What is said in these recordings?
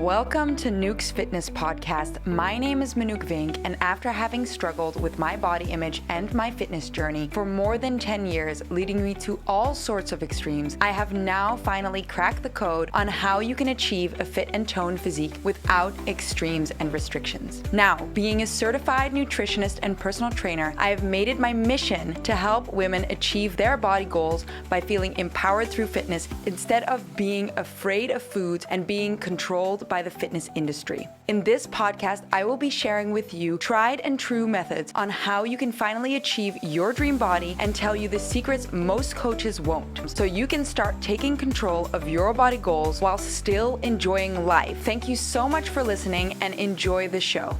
Welcome to Nuke's Fitness Podcast. My name is Manuk Vink, and after having struggled with my body image and my fitness journey for more than 10 years, leading me to all sorts of extremes, I have now finally cracked the code on how you can achieve a fit and toned physique without extremes and restrictions. Now, being a certified nutritionist and personal trainer, I have made it my mission to help women achieve their body goals by feeling empowered through fitness instead of being afraid of foods and being controlled by the fitness industry. In this podcast, I will be sharing with you tried and true methods on how you can finally achieve your dream body and tell you the secrets most coaches won't, so you can start taking control of your body goals while still enjoying life. Thank you so much for listening and enjoy the show.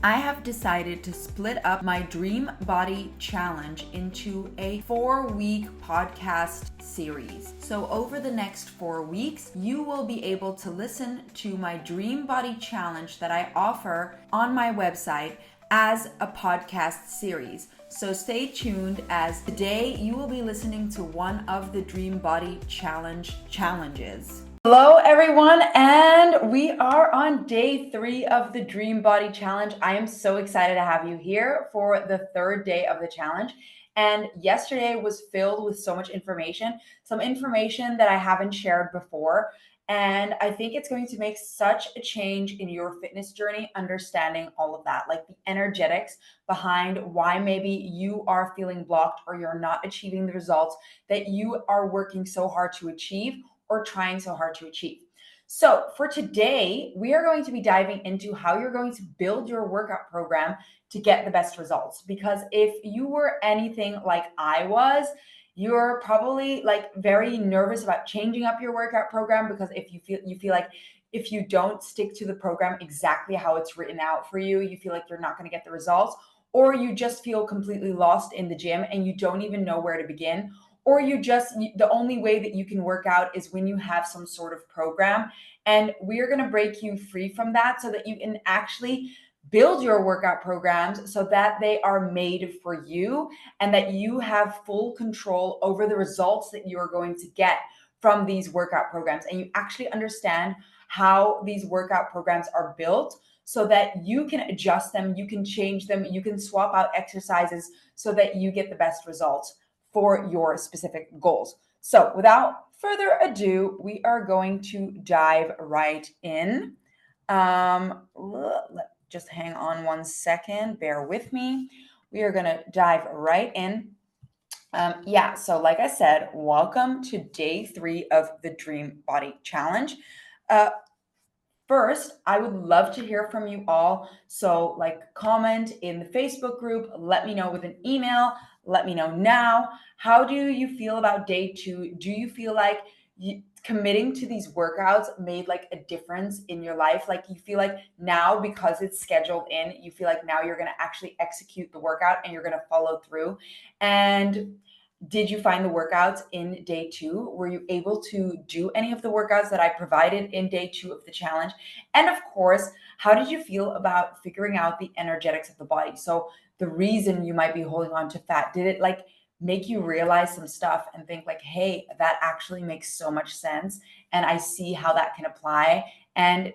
I have decided to split up my Dream Body Challenge into a 4-week podcast series. So over the next 4 weeks, you will be able to listen to my Dream Body Challenge that I offer on my website as a podcast series. So stay tuned, as today you will be listening to one of the Dream Body Challenge challenges. Hello everyone, and we are on day 3 of the Dream Body Challenge. I am so excited to have you here for the 3rd day of the challenge. And yesterday was filled with so much information, some information that I haven't shared before. And I think it's going to make such a change in your fitness journey, understanding all of that, like the energetics behind why maybe you are feeling blocked or you're not achieving the results that you are working so hard to achieve or trying so hard to achieve. So for today, we are going to be diving into how you're going to build your workout program to get the best results. Because if you were anything like I was, you're probably like very nervous about changing up your workout program, because if you feel like if you don't stick to the program exactly how it's written out for you, you feel like you're not going to get the results, or you just feel completely lost in the gym and you don't even know where to begin. Or the only way that you can work out is when you have some sort of program. And we are going to break you free from that so that you can actually build your workout programs so that they are made for you and that you have full control over the results that you are going to get from these workout programs. And you actually understand how these workout programs are built so that you can adjust them, you can change them, you can swap out exercises so that you get the best results for your specific goals. So without further ado, we are going to dive right in. Just hang on one second, bear with me. We are gonna dive right in. So like I said, welcome to day 3 of the Dream Body Challenge. First, I would love to hear from you all. So comment in the Facebook group, let me know with an email, let me know now. How do you feel about day 2? Do you feel like committing to these workouts made like a difference in your life? Like you feel like now, because it's scheduled in, you feel like now you're going to actually execute the workout and you're going to follow through. And did you find the workouts in day 2? Were you able to do any of the workouts that I provided in day 2 of the challenge? And of course, how did you feel about figuring out the energetics of the body? So the reason you might be holding on to fat, did it like make you realize some stuff and think like, hey, that actually makes so much sense, and I see how that can apply? And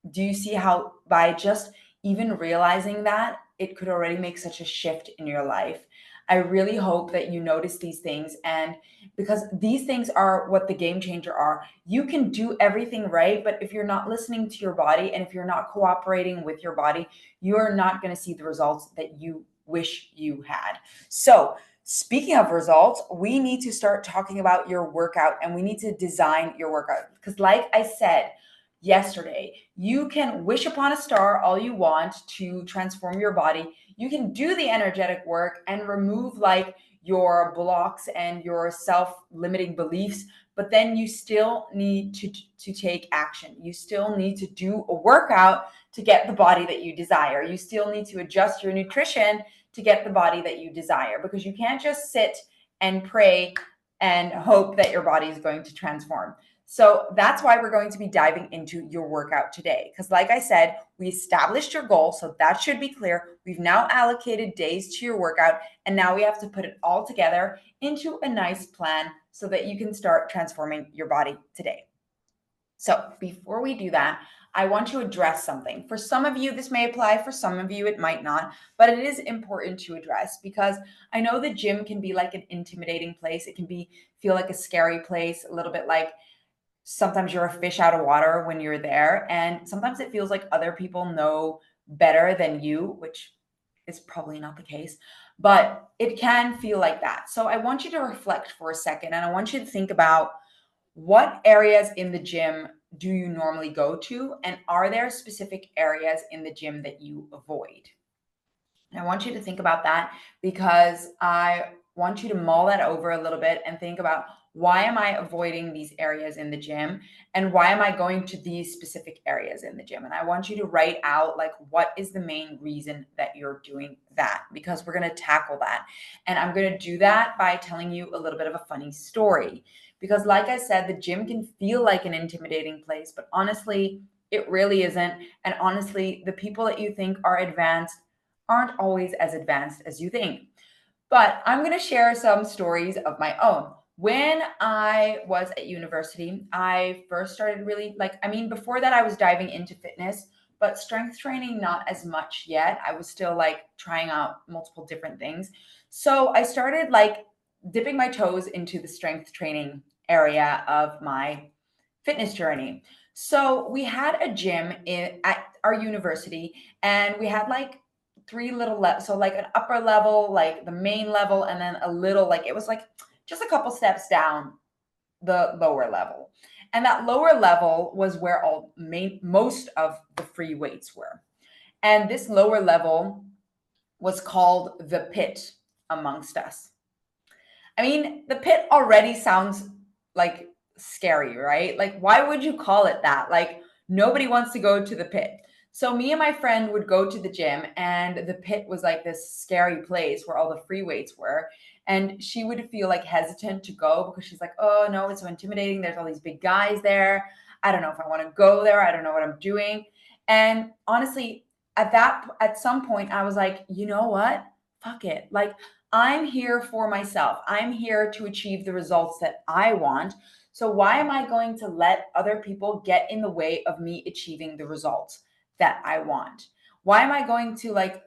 do you see how by just even realizing that, it could already make such a shift in your life? I really hope that you notice these things, and because these things are what the game changer are. You can do everything right, but if you're not listening to your body and if you're not cooperating with your body, you're not going to see the results that you wish you had. So speaking of results, we need to start talking about your workout, and we need to design your workout. Because like I said yesterday, you can wish upon a star all you want to transform your body. You can do the energetic work and remove like your blocks and your self-limiting beliefs, but then you still need to take action. You still need to do a workout to get the body that you desire. You still need to adjust your nutrition to get the body that you desire, because you can't just sit and pray and hope that your body is going to transform. So that's why we're going to be diving into your workout today. Because like I said, we established your goal, so that should be clear. We've now allocated days to your workout, and now we have to put it all together into a nice plan so that you can start transforming your body today. So before we do that, I want to address something. For some of you, this may apply. For some of you, it might not. But it is important to address because I know the gym can be like an intimidating place. It can feel like a scary place, a little bit like sometimes you're a fish out of water when you're there. And sometimes it feels like other people know better than you, which is probably not the case, but it can feel like that. So I want you to reflect for a second and I want you to think about what areas in the gym do you normally go to? And are there specific areas in the gym that you avoid? And I want you to think about that because I want you to mull that over a little bit and think about why am I avoiding these areas in the gym and why am I going to these specific areas in the gym? And I want you to write out like what is the main reason that you're doing that because we're going to tackle that. And I'm going to do that by telling you a little bit of a funny story because like I said, the gym can feel like an intimidating place, but honestly, it really isn't. And honestly, the people that you think are advanced aren't always as advanced as you think. But I'm going to share some stories of my own. When I was at university, I first started really before that, I was diving into fitness, but strength training, not as much yet. I was still like trying out multiple different things. So I started like dipping my toes into the strength training area of my fitness journey. So we had a gym at our university, and we had like three little levels. So like an upper level, like the main level, and then a little like it was like just a couple steps down the lower level. And that lower level was where most of the free weights were. And this lower level was called the pit amongst us. I mean, the pit already sounds like scary, right? Like, why would you call it that? Like, nobody wants to go to the pit. So, me and my friend would go to the gym, and the pit was like this scary place where all the free weights were. And she would feel like hesitant to go because she's like, oh no, it's so intimidating. There's all these big guys there. I don't know if I want to go there. I don't know what I'm doing. And honestly, at some point, I was like, you know what? Fuck it. Like, I'm here for myself. I'm here to achieve the results that I want. So why am I going to let other people get in the way of me achieving the results that I want? Why am I going to like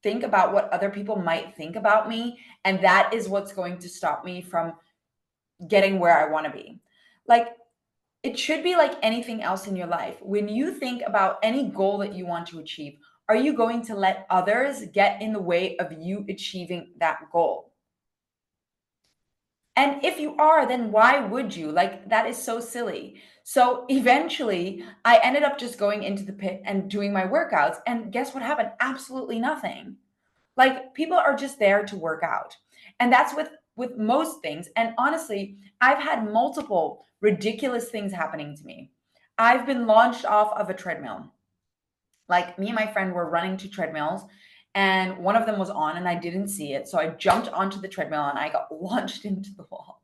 think about what other people might think about me? And that is what's going to stop me from getting where I want to be. Like, it should be like anything else in your life. When you think about any goal that you want to achieve, are you going to let others get in the way of you achieving that goal? And if you are, then why would you? Like, that is so silly. So eventually, I ended up just going into the pit and doing my workouts. And guess what happened? Absolutely nothing. Like, people are just there to work out. And that's with most things. And honestly, I've had multiple ridiculous things happening to me. I've been launched off of a treadmill. Like, me and my friend were running two treadmills, and one of them was on and I didn't see it. So I jumped onto the treadmill and I got launched into the wall.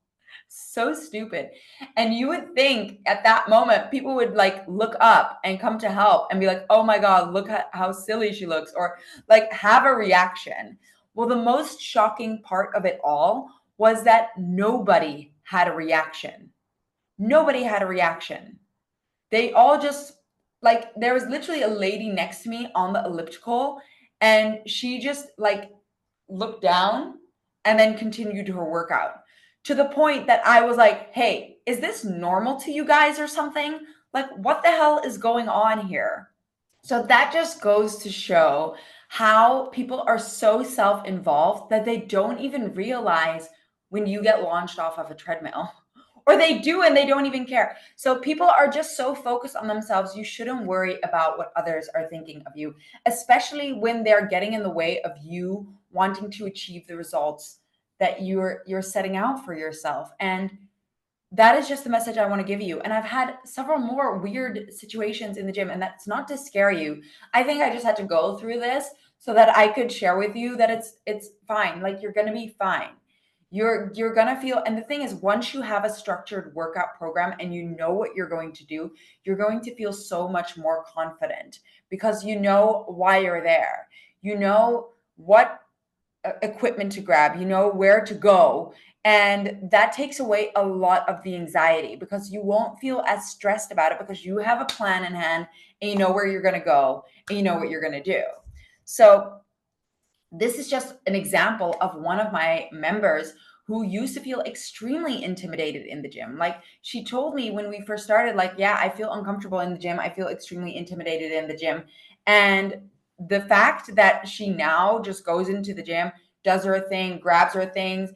So stupid. And you would think at that moment people would like look up and come to help and be like, oh my God, look at how silly she looks, or like have a reaction. Well, the most shocking part of it all was that nobody had a reaction. Nobody had a reaction. They all just like, there was literally a lady next to me on the elliptical, and she just like looked down and then continued her workout, to the point that I was like, hey, is this normal to you guys or something? Like, what the hell is going on here? So that just goes to show how people are so self-involved that they don't even realize when you get launched off of a treadmill. Or they do and they don't even care. So people are just so focused on themselves. You shouldn't worry about what others are thinking of you, especially when they're getting in the way of you wanting to achieve the results that you're setting out for yourself. And that is just the message I want to give you. And I've had several more weird situations in the gym, and that's not to scare you. I think I just had to go through this so that I could share with you that it's fine. Like, you're going to be fine. You're going to feel, and the thing is, once you have a structured workout program and you know what you're going to do, you're going to feel so much more confident because you know why you're there. You know what equipment to grab, you know where to go, And that takes away a lot of the anxiety because you won't feel as stressed about it because you have a plan in hand and you know where you're going to go and you know what you're going to do. So this is just an example of one of my members who used to feel extremely intimidated in the gym. Like she told me when we first started, like, yeah, I feel uncomfortable in the gym. I feel extremely intimidated in the gym. And the fact that she now just goes into the gym, does her thing, grabs her things,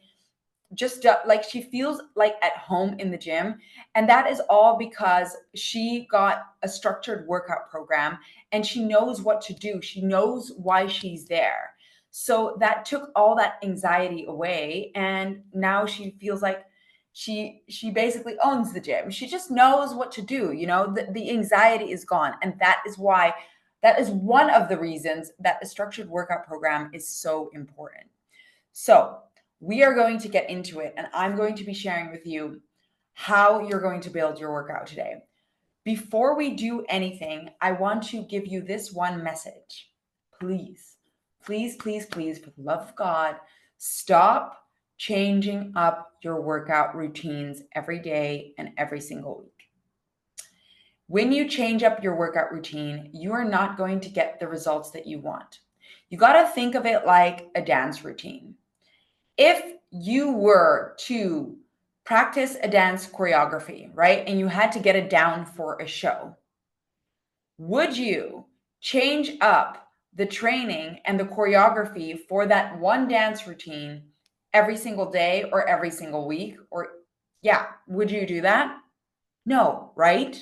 just like she feels like at home in the gym. And that is all because she got a structured workout program and she knows what to do. She knows why she's there. So that took all that anxiety away. And now she feels like she basically owns the gym. She just knows what to do. The anxiety is gone. And that is one of the reasons that a structured workout program is so important. So we are going to get into it, and I'm going to be sharing with you how you're going to build your workout today. Before we do anything, I want to give you this one message. Please, please, please, please, for the love of God, stop changing up your workout routines every day and every single week. When you change up your workout routine, you are not going to get the results that you want. You got to think of it like a dance routine. If you were to practice a dance choreography, right, and you had to get it down for a show, would you change up the training and the choreography for that one dance routine every single day or every single week? Or, yeah, would you do that? No, right?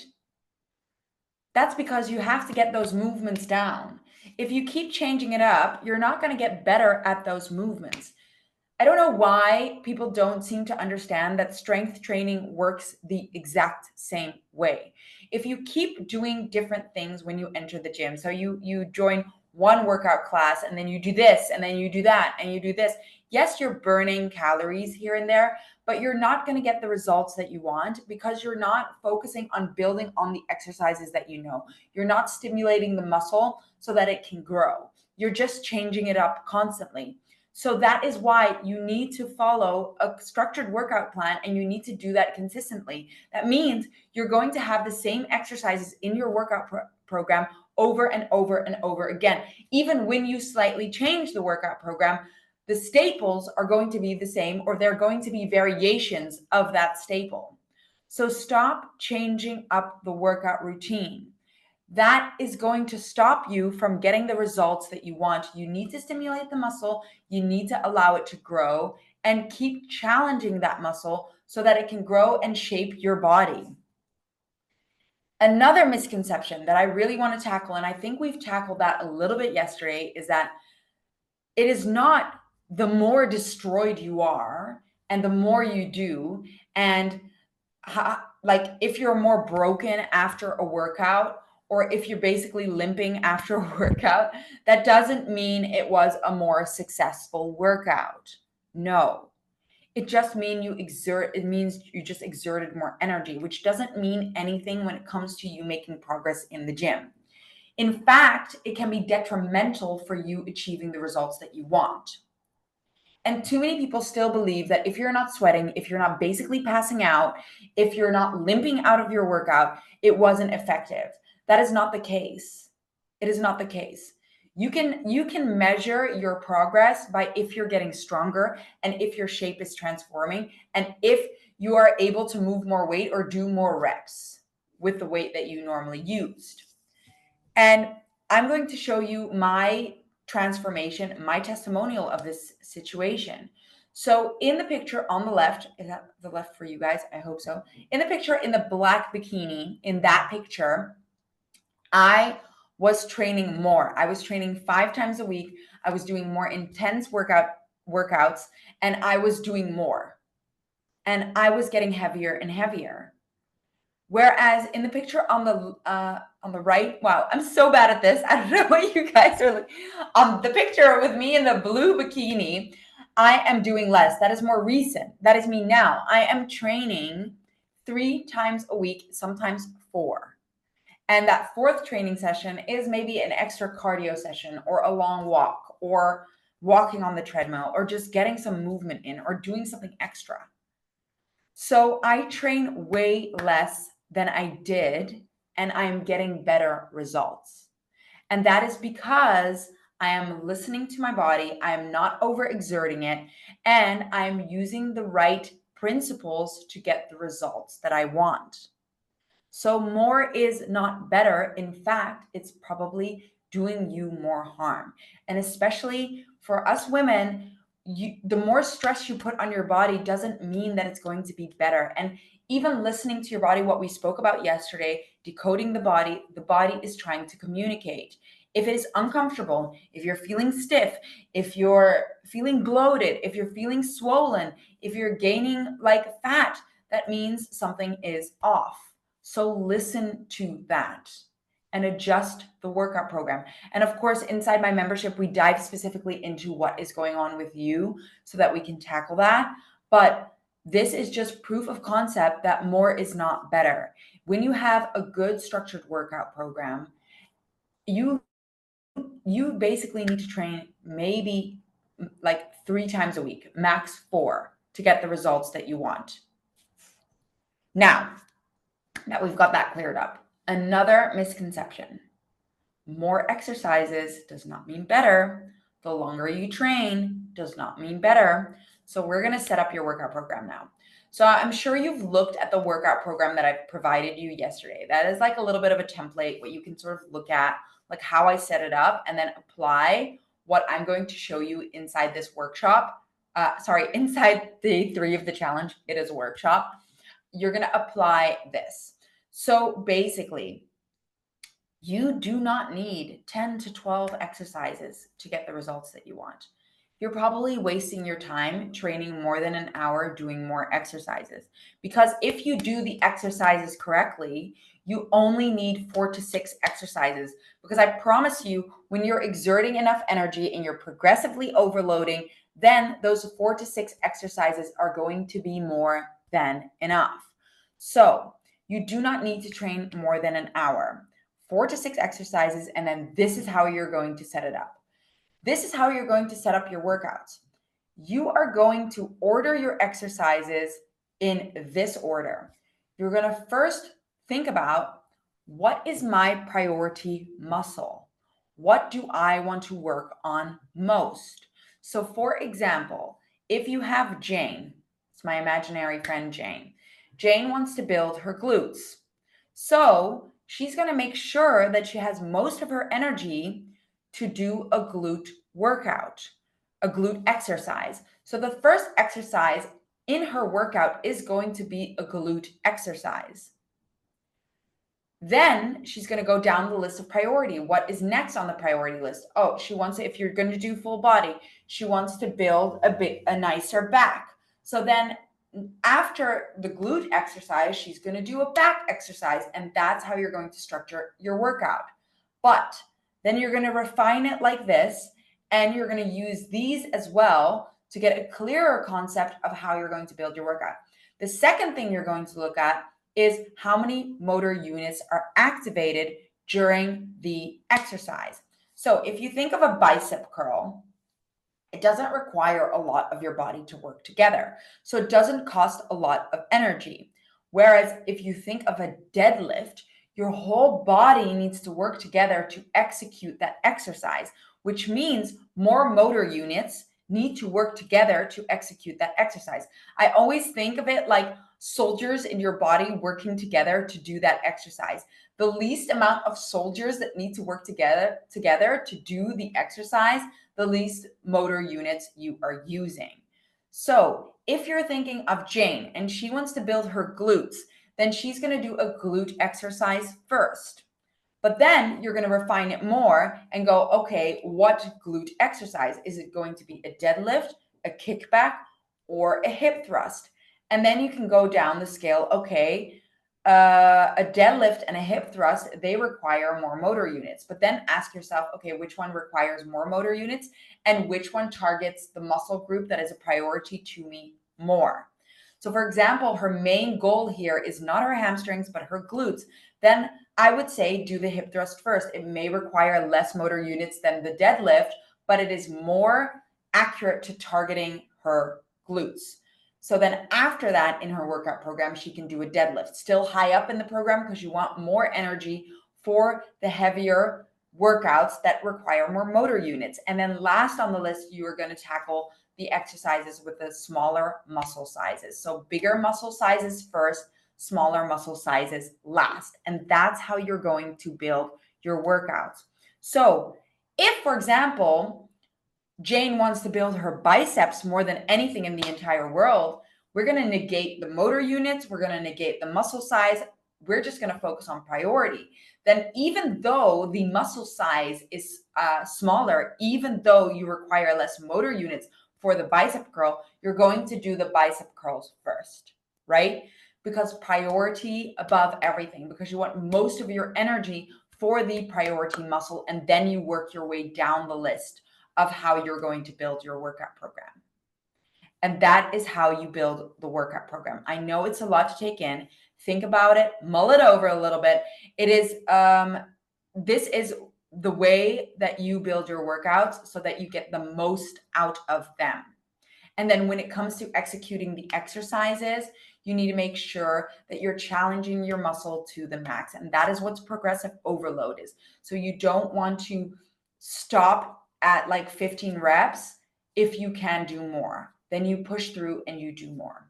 That's because you have to get those movements down. If you keep changing it up, you're not going to get better at those movements. I don't know why people don't seem to understand that strength training works the exact same way. If you keep doing different things when you enter the gym, so you join one workout class and then you do this and then you do that and you do this. Yes, you're burning calories here and there, but you're not going to get the results that you want because you're not focusing on building on the exercises that you know. You're not stimulating the muscle so that it can grow. You're just changing it up constantly. So that is why you need to follow a structured workout plan and you need to do that consistently. That means you're going to have the same exercises in your workout program over and over and over again. Even when you slightly change the workout program, the staples are going to be the same or they're going to be variations of that staple. So stop changing up the workout routine. That is going to stop you from getting the results that you want. You need to stimulate the muscle. You need to allow it to grow and keep challenging that muscle so that it can grow and shape your body. Another misconception that I really want to tackle, and I think we've tackled that a little bit yesterday, is that it is not the more destroyed you are and the more you do, and like if you're more broken after a workout, or if you're basically limping after a workout, that doesn't mean it was a more successful workout. No. It just means you just exerted more energy, which doesn't mean anything when it comes to you making progress in the gym. In fact, it can be detrimental for you achieving the results that you want. And too many people still believe that if you're not sweating, if you're not basically passing out, if you're not limping out of your workout, it wasn't effective. That is not the case. It is not the case. You can measure your progress by if you're getting stronger and if your shape is transforming and if you are able to move more weight or do more reps with the weight that you normally used. And I'm going to show you my transformation, my testimonial of this situation. So in the picture on the left, is that the left for you guys? I hope so. In the picture in the black bikini, in that picture, I was training more. I was training 5 times a week. I was doing more intense workouts, and I was doing more. And I was getting heavier and heavier. Whereas in the picture on the right, wow, I'm so bad at this. I don't know what you guys are like. On the picture with me in the blue bikini, I am doing less. That is more recent. That is me now. I am training 3 times a week, sometimes 4. And that 4th training session is maybe an extra cardio session or a long walk or walking on the treadmill or just getting some movement in or doing something extra. So I train way less than I did, and I'm getting better results. And that is because I am listening to my body, I am not overexerting it, and I'm using the right principles to get the results that I want. So more is not better. In fact, it's probably doing you more harm. And especially for us women, the more stress you put on your body doesn't mean that it's going to be better. And even listening to your body, what we spoke about yesterday, decoding the body is trying to communicate. If it is uncomfortable, if you're feeling stiff, if you're feeling bloated, if you're feeling swollen, if you're gaining like fat, that means something is off. So listen to that and adjust the workout program. And of course, inside my membership, we dive specifically into what is going on with you so that we can tackle that. But this is just proof of concept that more is not better. When you have a good structured workout program, you basically need to train maybe like 3 times a week, max 4, to get the results that you want. Now that we've got that cleared up, another misconception: more exercises does not mean better. The longer you train does not mean better. So we're going to set up your workout program now. So I'm sure you've looked at the workout program that I provided you yesterday. That is like a little bit of a template, what you can sort of look at, like how I set it up, and then apply what I'm going to show you inside this workshop. Inside day 3 of the challenge. It is a workshop. You're going to apply this. So basically, you do not need 10 to 12 exercises to get the results that you want. You're probably wasting your time training more than an hour doing more exercises. Because if you do the exercises correctly, you only need 4 to 6 exercises. Because I promise you, when you're exerting enough energy and you're progressively overloading, then those 4 to 6 exercises are going to be more than enough. So you do not need to train more than an hour. 4 to 6 exercises, and then this is how you're going to set it up. This is how you're going to set up your workouts. You are going to order your exercises in this order. You're going to first think about, what is my priority muscle? What do I want to work on most? So for example, if you have Jane, it's my imaginary friend Jane. Jane wants to build her glutes. So she's going to make sure that she has most of her energy to do a glute workout, a glute exercise. So the first exercise in her workout is going to be a glute exercise. Then she's going to go down the list of priority. What is next on the priority list? Oh, she wants to, if you're going to do full body, she wants to build a nicer back. So then after the glute exercise, she's going to do a back exercise, and that's how you're going to structure your workout. But then you're going to refine it like this, and you're going to use these as well to get a clearer concept of how you're going to build your workout. The second thing you're going to look at is how many motor units are activated during the exercise. So if you think of a bicep curl, it doesn't require a lot of your body to work together. So it doesn't cost a lot of energy. Whereas if you think of a deadlift, your whole body needs to work together to execute that exercise, which means more motor units need to work together to execute that exercise. I always think of it like soldiers in your body working together to do that exercise. The least amount of soldiers that need to work together to do the exercise, the least motor units you are using. So if you're thinking of Jane and she wants to build her glutes, then she's going to do a glute exercise first. But then you're going to refine it more and go, okay, what glute exercise? Is it going to be a deadlift, a kickback, or a hip thrust? And then you can go down the scale. Okay, a deadlift and a hip thrust, they require more motor units. But then ask yourself, okay, which one requires more motor units and which one targets the muscle group that is a priority to me more? So for example, her main goal here is not her hamstrings, but her glutes. Then I would say do the hip thrust first. It may require less motor units than the deadlift, but it is more accurate to targeting her glutes. So then after that, in her workout program, she can do a deadlift, still high up in the program because you want more energy for the heavier workouts that require more motor units. And then last on the list, you are going to tackle the exercises with the smaller muscle sizes. So bigger muscle sizes first, smaller muscle sizes last. And that's how you're going to build your workouts. So if, for example, Jane wants to build her biceps more than anything in the entire world, we're going to negate the motor units. We're going to negate the muscle size. We're just going to focus on priority. Then even though the muscle size is smaller, even though you require less motor units for the bicep curl, you're going to do the bicep curls first, right? Because priority above everything, because you want most of your energy for the priority muscle, and then you work your way down the list of how you're going to build your workout program. And that is how you build the workout program. I know it's a lot to take in. Think about it, mull it over a little bit. It is, this is the way that you build your workouts so that you get the most out of them. And then when it comes to executing the exercises, you need to make sure that you're challenging your muscle to the max. And that is what progressive overload is. So you don't want to stop at like 15 reps if you can do more. Then you push through and you do more.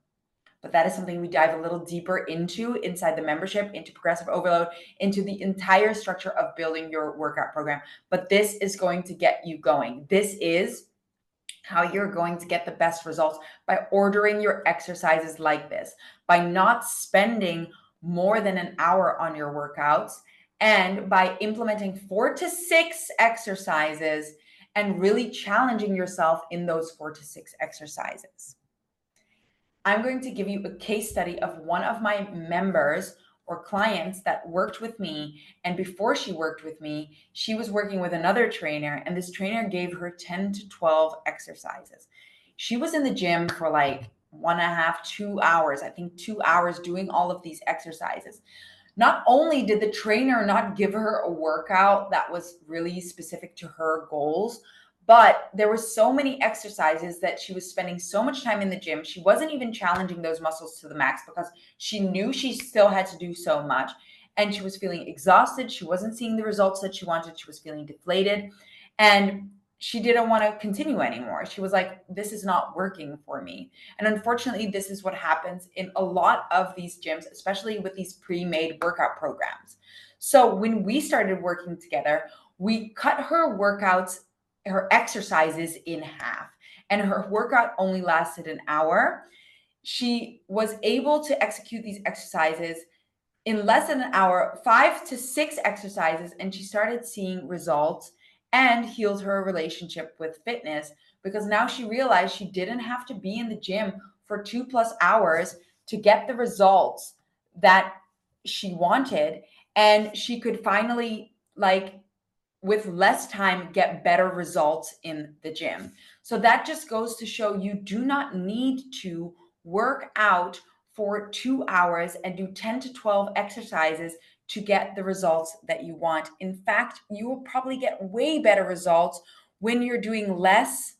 But that is something we dive a little deeper into inside the membership, into progressive overload, into the entire structure of building your workout program. But this is going to get you going. This is how you're going to get the best results, by ordering your exercises like this, by not spending more than an hour on your workouts, and by implementing 4 to 6 exercises and really challenging yourself in those 4 to 6 exercises. I'm going to give you a case study of one of my members or clients that worked with me. And before she worked with me, she was working with another trainer, and this trainer gave her 10 to 12 exercises. She was in the gym for like 1.5, 2 hours, I think 2 hours doing all of these exercises. Not only did the trainer not give her a workout that was really specific to her goals, but there were so many exercises that she was spending so much time in the gym. She wasn't even challenging those muscles to the max because she knew she still had to do so much. And she was feeling exhausted. She wasn't seeing the results that she wanted. She was feeling deflated. And she didn't want to continue anymore. She was like, this is not working for me. And unfortunately, this is what happens in a lot of these gyms, especially with these pre-made workout programs. So when we started working together, we cut her workouts, her exercises in half, and her workout only lasted an hour. She was able to execute these exercises in less than an hour, 5 to 6 exercises, and she started seeing results and healed her relationship with fitness, because now she realized she didn't have to be in the gym for 2+ hours to get the results that she wanted. And she could finally, like, with less time, get better results in the gym. So that just goes to show you do not need to work out for 2 hours and do 10 to 12 exercises to get the results that you want. In fact, you will probably get way better results when you're doing less,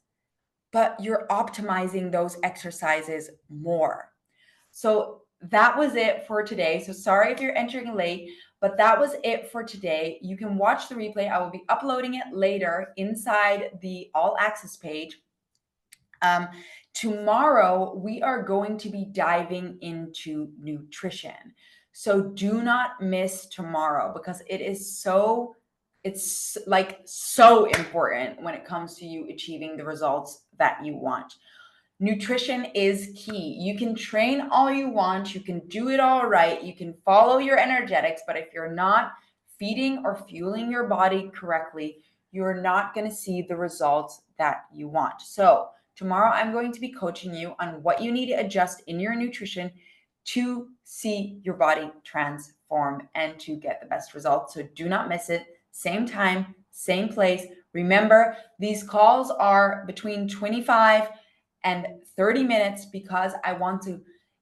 but you're optimizing those exercises more. So that was it for today. So sorry if you're entering late, but that was it for today. You can watch the replay. I will be uploading it later inside the All Access page. Tomorrow, we are going to be diving into nutrition. So do not miss tomorrow, because it's like so important when it comes to you achieving the results that you want. Nutrition is key. You can train all you want, you can do it all right, you can follow your energetics, but if you're not feeding or fueling your body correctly, you're not going to see the results that you want. So tomorrow, I'm going to be coaching you on what you need to adjust in your nutrition to see your body transform and to get the best results. So do not miss it. Same time, same place. Remember, these calls are between 25 and 30 minutes because I want to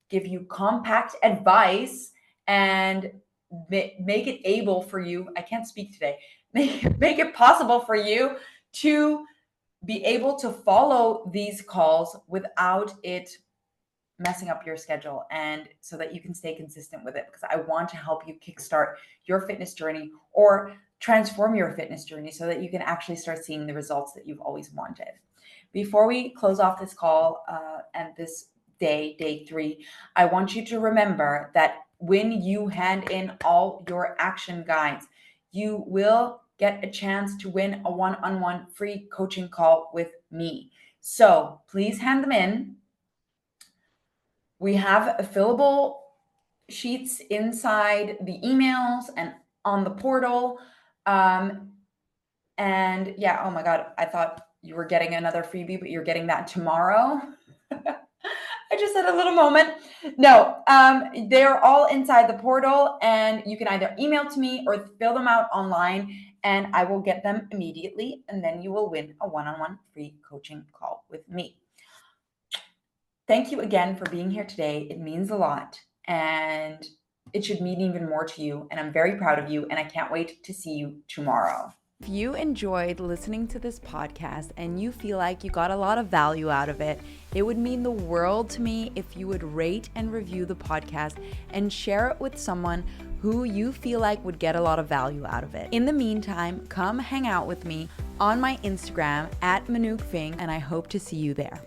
give you compact advice and make it able for you. I can't speak today. Make it possible for you to be able to follow these calls without it messing up your schedule, and so that you can stay consistent with it, because I want to help you kickstart your fitness journey or transform your fitness journey so that you can actually start seeing the results that you've always wanted. Before we close off this call and this day 3, I want you to remember that when you hand in all your action guides, you will get a chance to win a one-on-one free coaching call with me. So please hand them in. We have fillable sheets inside the emails and on the portal. And yeah, oh my God, I thought you were getting another freebie, but you're getting that tomorrow. I just had a little moment. No, they're all inside the portal, and you can either email to me or fill them out online, and I will get them immediately. And then you will win a one-on-one free coaching call with me. Thank you again for being here today. It means a lot, and it should mean even more to you. And I'm very proud of you, and I can't wait to see you tomorrow. If you enjoyed listening to this podcast and you feel like you got a lot of value out of it, it would mean the world to me if you would rate and review the podcast and share it with someone who you feel like would get a lot of value out of it. In the meantime, come hang out with me on my Instagram @ManookVing, and I hope to see you there.